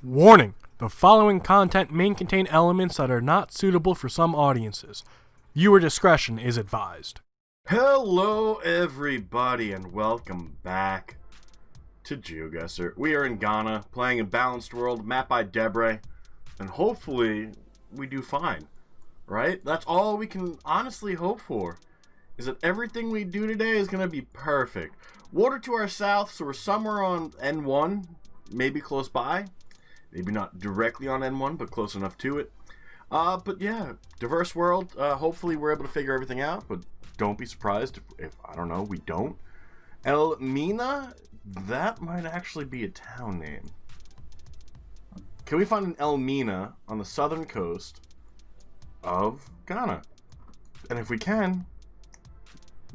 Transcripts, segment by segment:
Warning! The following content may contain elements that are not suitable for some audiences. Viewer discretion is advised. Hello everybody and welcome back to Geoguessr. We are in Ghana, playing a balanced world, map by Debre, and hopefully we do fine, right? That's all we can honestly hope for, is that everything we do today is going to be perfect. Water to our south, so we're somewhere on N1, maybe close by. Maybe not directly on N1, but close enough to it. But yeah, diverse world. Hopefully we're able to figure everything out, but don't be surprised if I don't know, we don't. El Mina? That might actually be a town name. Can we find an El Mina on the southern coast of Ghana? And if we can,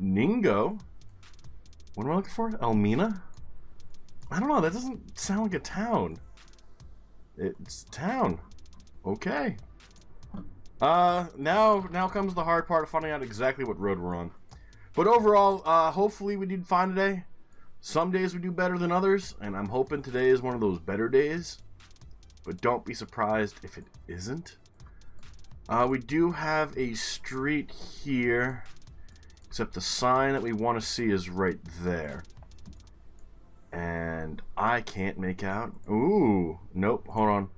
Ningo. What am I looking for? El Mina? I don't know, that doesn't sound like a town. It's town. Okay. Now comes the hard part of finding out exactly what road we're on. But overall, hopefully we did fine today. Some days we do better than others, and I'm hoping today is one of those better days. But don't be surprised if it isn't. We do have a street here, except the sign that we want to see is right there. And I can't make out. Ooh, nope. Hold on.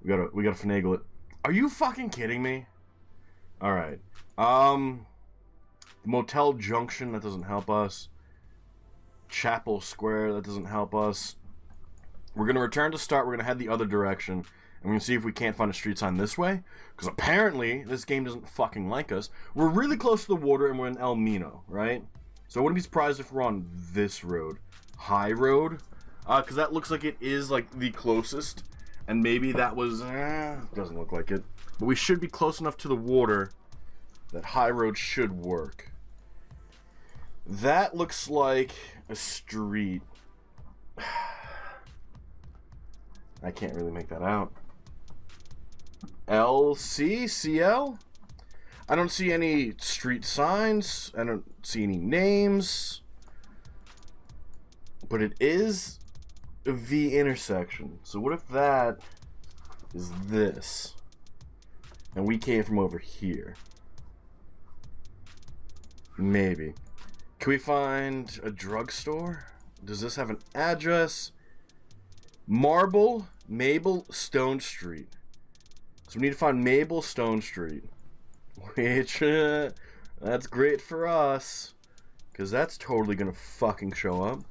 We gotta finagle it. Are you fucking kidding me? All right. Motel Junction, that doesn't help us. Chapel Square, that doesn't help us. We're gonna return to start. We're gonna head the other direction, and we're gonna see if we can't find a street sign this way. Because apparently this game doesn't fucking like us. We're really close to the water, and we're in El Mino, right? So I wouldn't be surprised if we're on this road. High road, because that looks like it is like the closest, and maybe that was doesn't look like it, but we should be close enough to the water that high road should work. That looks like a street. I can't really make that out. LCCL? I don't see any street signs. I don't see any names. But it is the intersection. So what if that is this? And we came from over here. Maybe. Can we find a drugstore? Does this have an address? Marble, Mabel, Stone Street. So we need to find Mabel, Stone Street. Which, that's great for us. Because that's totally going to fucking show up.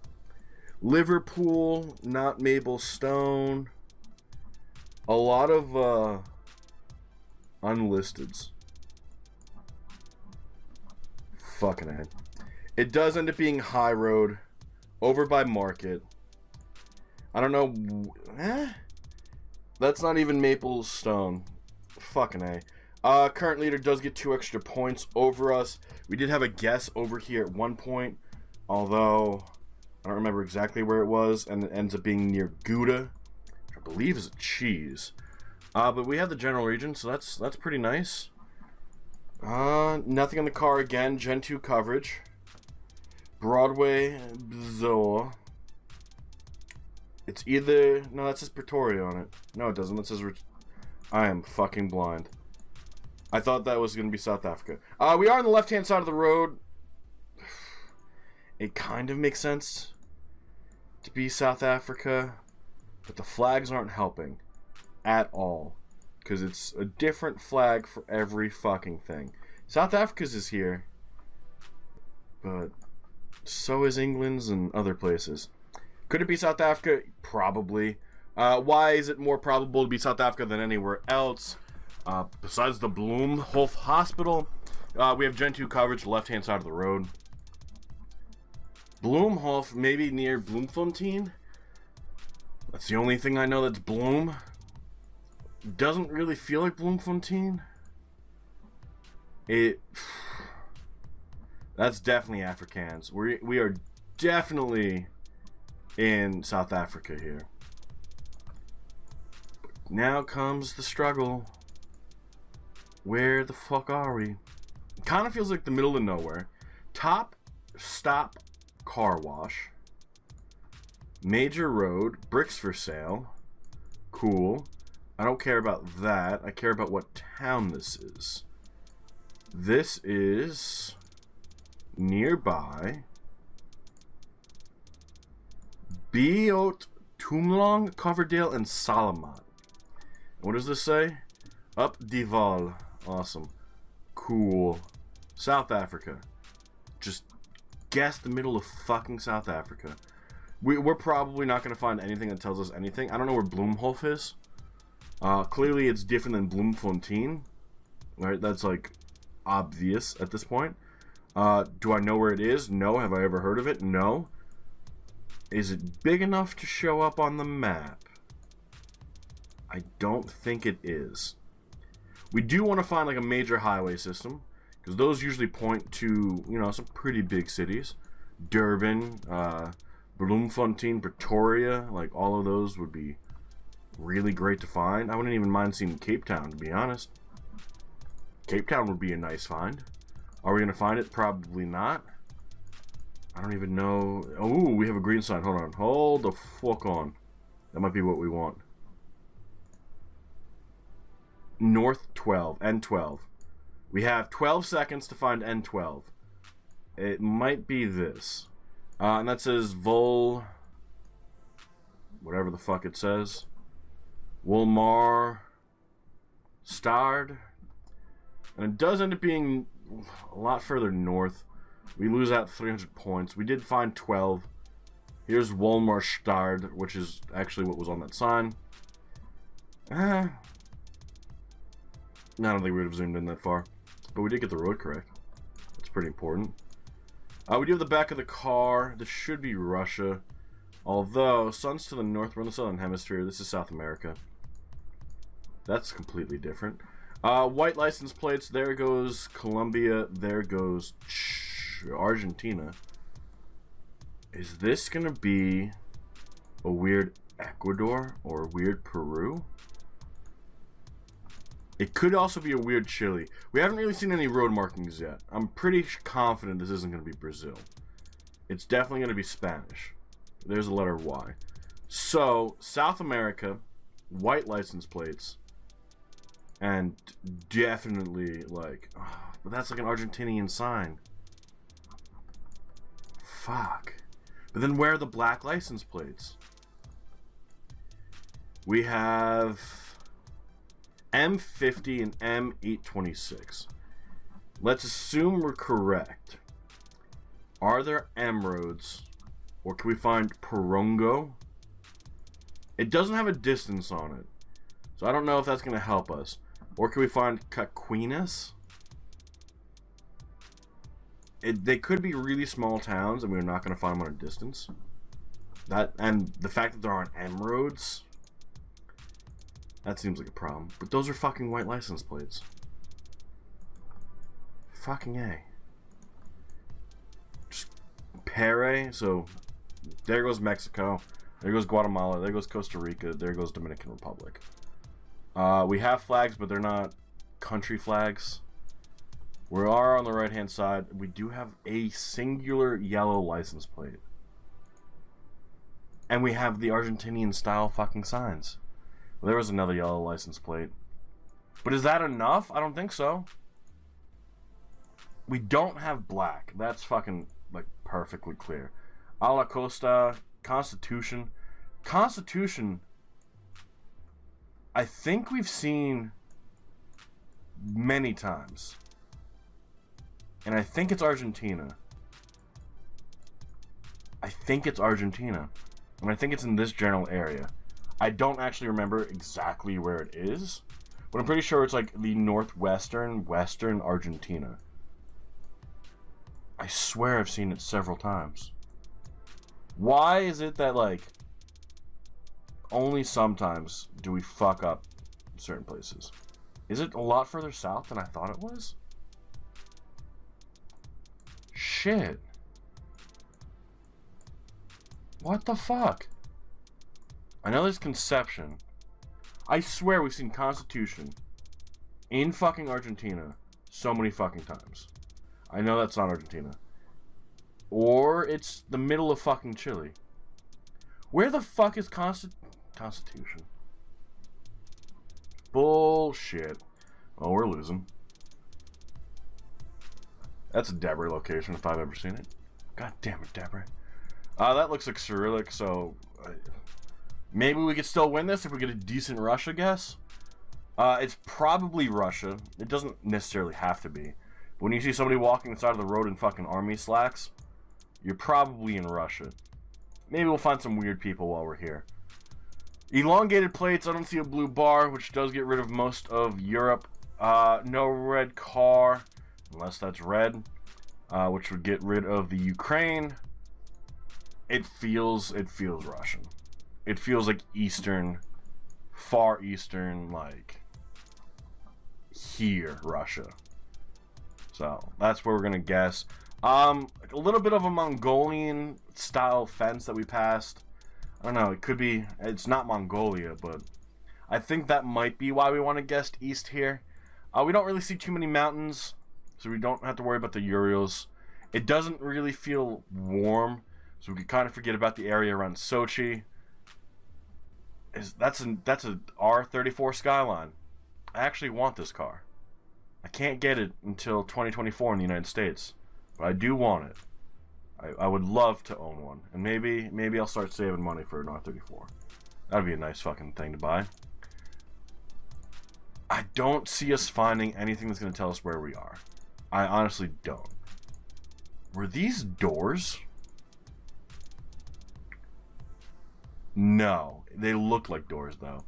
Liverpool, not Mabel Stone. A lot of unlisteds. Fucking head. It does end up being High Road, over by Market. I don't know. That's not even Maple Stone. Fucking A. Current leader does get 2 extra points over us. We did have a guess over here at one point, although I don't remember exactly where it was, and it ends up being near Gouda, which I believe is a cheese. But we have the general region, so that's pretty nice. Nothing on the car again. Gen 2 coverage. Broadway, Bzoa. It's either... No, that says Pretoria on it. No, it doesn't. That says... I am fucking blind. I thought that was going to be South Africa. We are on the left-hand side of the road. It kind of makes sense to be South Africa, but the flags aren't helping at all, because it's a different flag for every fucking thing. South Africa's is here, but so is England's and other places. Could it be South Africa? Probably. Why is it more probable to be South Africa than anywhere else? Besides the Bloemhof Hospital, we have Gen 2 coverage, left-hand side of the road. Bloemhof, maybe near Bloemfontein. That's the only thing I know that's Bloem. Doesn't really feel like Bloemfontein. That's definitely Afrikaans. We are definitely in South Africa here. Now comes the struggle. Where the fuck are we? It kind of feels like the middle of nowhere. Top stop car wash. Major road, bricks for sale. Cool. I don't care about that. I care about what town this is. This is nearby Biot, Tumlong, Coverdale, and Salamat. What does this say? Up Dival. Awesome. Cool. South Africa. Just guess the middle of fucking South Africa. We're probably not going to find anything that tells us anything. I don't know where Bloemhof is. Clearly it's different than Bloemfontein. Right? That's like obvious at this point. Do I know where it is? No. Have I ever heard of it? No. Is it big enough to show up on the map? I don't think it is. We do want to find like a major highway system, because those usually point to, you know, some pretty big cities. Durban, Bloemfontein, Pretoria, like all of those would be really great to find. I wouldn't even mind seeing Cape Town, to be honest. Cape Town would be a nice find. Are we going to find it? Probably not. I don't even know. Oh, we have a green sign. Hold on. Hold the fuck on. That might be what we want. North 12. N12. We have 12 seconds to find N12. It might be this. And that says Vol... whatever the fuck it says. Wolmar... Stard. And it does end up being a lot further north. We lose out 300 points. We did find 12. Here's Wolmar Stard, which is actually what was on that sign. I don't think we would have zoomed in that far. But we did get the road correct. That's pretty important. We do have the back of the car. This should be Russia. Although, sun's to the north. We're in the southern hemisphere. This is South America. That's completely different. White license plates. There goes Colombia. There goes Argentina. Is this going to be a weird Ecuador or a weird Peru? It could also be a weird Chile. We haven't really seen any road markings yet. I'm pretty confident this isn't going to be Brazil. It's definitely going to be Spanish. There's a letter Y. So, South America, white license plates, and definitely, like... oh, but that's like an Argentinian sign. Fuck. But then where are the black license plates? We have... M50 and M826. Let's assume we're correct. Are there M roads? Or can we find Porongo? It doesn't have a distance on it. So I don't know if that's going to help us. Or can we find Caquinas? They could be really small towns and we're not going to find them on a distance. And the fact that there aren't M roads... that seems like a problem. But those are fucking white license plates. Fucking A. Just Pere. So, there goes Mexico. There goes Guatemala. There goes Costa Rica. There goes Dominican Republic. We have flags, but they're not country flags. We are on the right-hand side. We do have a singular yellow license plate. And we have the Argentinian-style fucking signs. Well, there was another yellow license plate. But is that enough? I don't think so. We don't have black. That's fucking, like, perfectly clear. A la Costa, Constitution. Constitution, I think we've seen many times. And I think it's Argentina. I think it's Argentina. And I think it's in this general area. I don't actually remember exactly where it is, but I'm pretty sure it's like the northwestern, western Argentina. I swear I've seen it several times. Why is it that, like, only sometimes do we fuck up certain places? Is it a lot further south than I thought it was? Shit. What the fuck? I know there's Conception. I swear we've seen Constitution in fucking Argentina so many fucking times. I know that's not Argentina. Or it's the middle of fucking Chile. Where the fuck is Constitution? Bullshit. Well, we're losing. That's a Debray location if I've ever seen it. God damn it, Debray. That looks like Cyrillic, so maybe we could still win this if we get a decent Russia guess. It's probably Russia. It doesn't necessarily have to be. When you see somebody walking the side of the road in fucking army slacks, you're probably in Russia. Maybe we'll find some weird people while we're here. Elongated plates, I don't see a blue bar, which does get rid of most of Europe. No red car, unless that's red, which would get rid of the Ukraine. It feels Russian. It feels like Eastern, Far Eastern, like here, Russia. So that's where we're gonna guess. A little bit of a Mongolian style fence that we passed. I don't know, it could be, it's not Mongolia, but I think that might be why we want to guess east here. We don't really see too many mountains, so we don't have to worry about the Urals. It doesn't really feel warm, so we could kind of forget about the area around Sochi. That's a R34 Skyline. I actually want this car. I can't get it until 2024 in the United States, but I do want it. I would love to own one, and maybe I'll start saving money for an R34. That'd be a nice fucking thing to buy. I don't see us finding anything that's going to tell us where we are. I honestly don't. Were these doors? No, they look like doors though.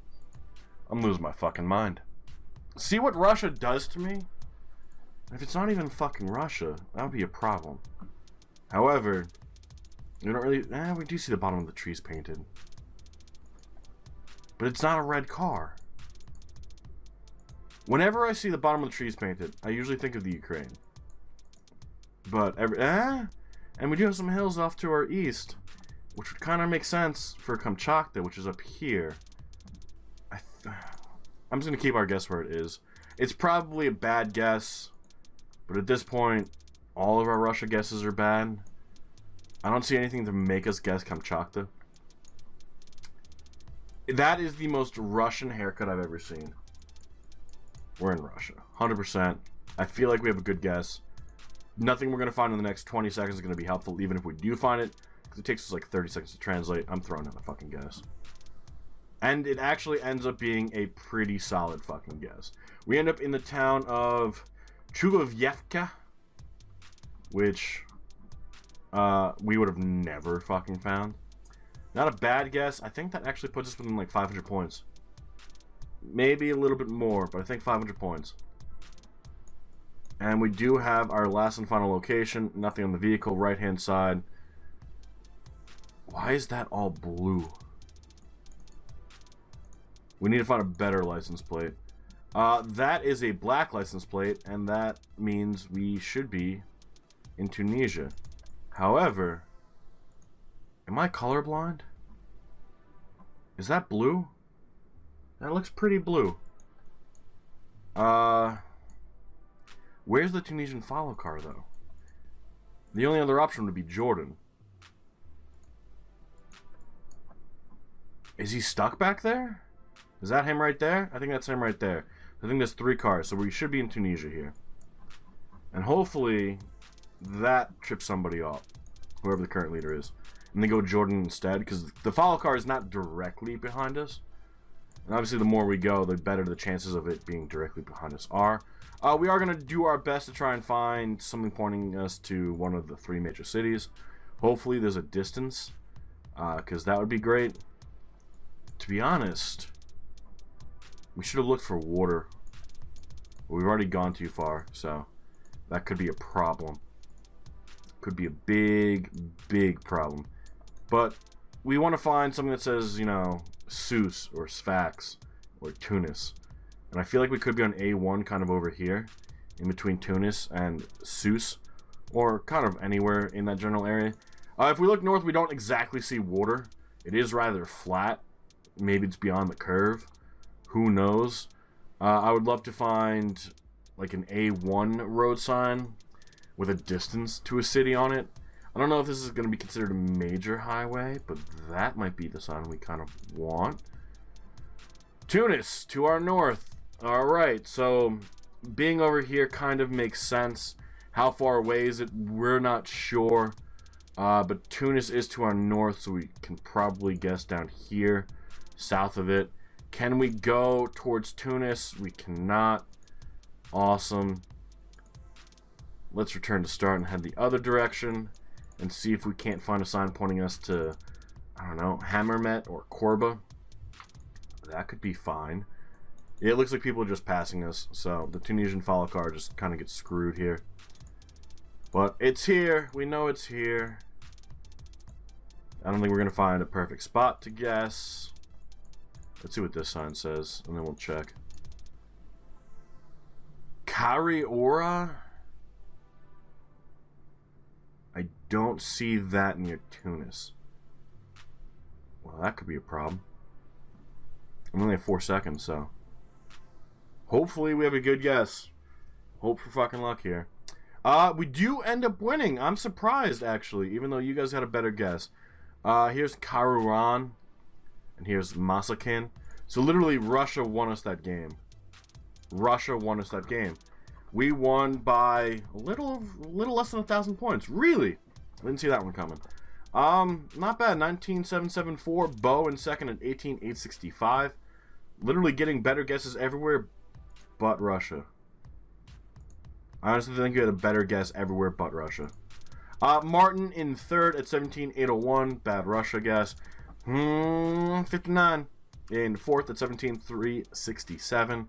I'm losing my fucking mind. See what Russia does to me? If it's not even fucking Russia, that would be a problem. However, we don't really... we do see the bottom of the trees painted. But it's not a red car. Whenever I see the bottom of the trees painted, I usually think of the Ukraine. But and we do have some hills off to our east, which would kind of make sense for Kamchatka, which is up here. I'm just going to keep our guess where it is. It's probably a bad guess, but at this point, all of our Russia guesses are bad. I don't see anything to make us guess Kamchatka. That is the most Russian haircut I've ever seen. We're in Russia. 100%. I feel like we have a good guess. Nothing we're going to find in the next 20 seconds is going to be helpful, even if we do find it. Because it takes us like 30 seconds to translate. I'm throwing out a fucking guess. And it actually ends up being a pretty solid fucking guess. We end up in the town of Chugovyevka, which we would have never fucking found. Not a bad guess. I think that actually puts us within like 500 points. Maybe a little bit more, but I think 500 points. And we do have our last and final location. Nothing on the vehicle, right hand side. Why is that all blue? We need to find a better license plate. That is a black license plate, and that means we should be in Tunisia. However, am I colorblind? Is that blue? That looks pretty blue. Where's the Tunisian follow car, though? The only other option would be Jordan. Is he stuck back there? Is that him right there? I think that's him right there. I think there's 3 cars, so we should be in Tunisia here. And hopefully, that trips somebody off. Whoever the current leader is. And they go Jordan instead, because the follow car is not directly behind us. And obviously, the more we go, the better the chances of it being directly behind us are. We are going to do our best to try and find something pointing us to one of the 3 major cities. Hopefully, there's a distance, because that would be great. To be honest, we should have looked for water. But we've already gone too far, so that could be a problem. Could be a big, big problem. But we want to find something that says, you know, Sus or Sfax or Tunis. And I feel like we could be on A1 kind of over here, in between Tunis and Sus, or kind of anywhere in that general area. If we look north, we don't exactly see water. It is rather flat. Maybe it's beyond the curve. Who knows? I would love to find like an A1 road sign with a distance to a city on it. I don't know if this is going to be considered a major highway, but that might be the sign we kind of want. Tunis, to our north. Alright, so being over here kind of makes sense. How far away is it? We're not sure. But Tunis is to our north, so we can probably guess down here, south of it. Can we go towards Tunis? We cannot. Awesome. Let's return to start and head the other direction and see if we can't find a sign pointing us to, I don't know, Hammermet or Korba. That could be fine. It looks like people are just passing us, so the Tunisian follow car just kind of gets screwed here. But it's here. We know it's here. I don't think we're going to find a perfect spot to guess. Let's see what this sign says, and then we'll check. Kariora? I don't see that near Tunis. Well, that could be a problem. I'm only at 4 seconds, so hopefully we have a good guess. Hope for fucking luck here. We do end up winning. I'm surprised, actually, even though you guys had a better guess. Here's Karuran, and here's Masakin. So literally, Russia won us that game. Russia won us that game. We won by a little less than 1,000 points. Really? I didn't see that one coming. Not bad. 19,774. Bo in second at 18,865. Literally getting better guesses everywhere but Russia. I honestly think you had a better guess everywhere but Russia. Martin in third at 17,801. Bad Russia guess. 59. In fourth at 17,367.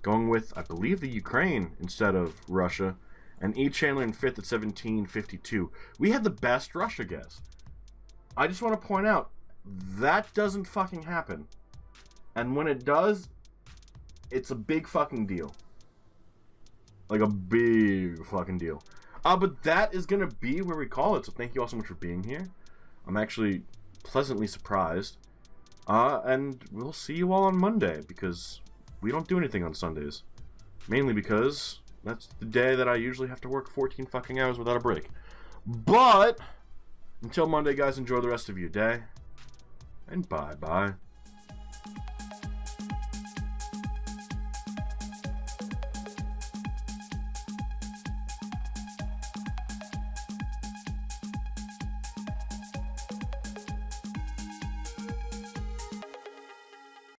Going with, I believe, the Ukraine instead of Russia. And E. Chandler in fifth at 1752. We had the best Russia guess. I just want to point out, that doesn't fucking happen. And when it does, it's a big fucking deal. Like a big fucking deal. But that is going to be where we call it. So thank you all so much for being here. I'm actually pleasantly surprised. And we'll see you all on Monday, because we don't do anything on Sundays. Mainly because that's the day that I usually have to work 14 fucking hours without a break. But until Monday, guys, enjoy the rest of your day. And bye-bye.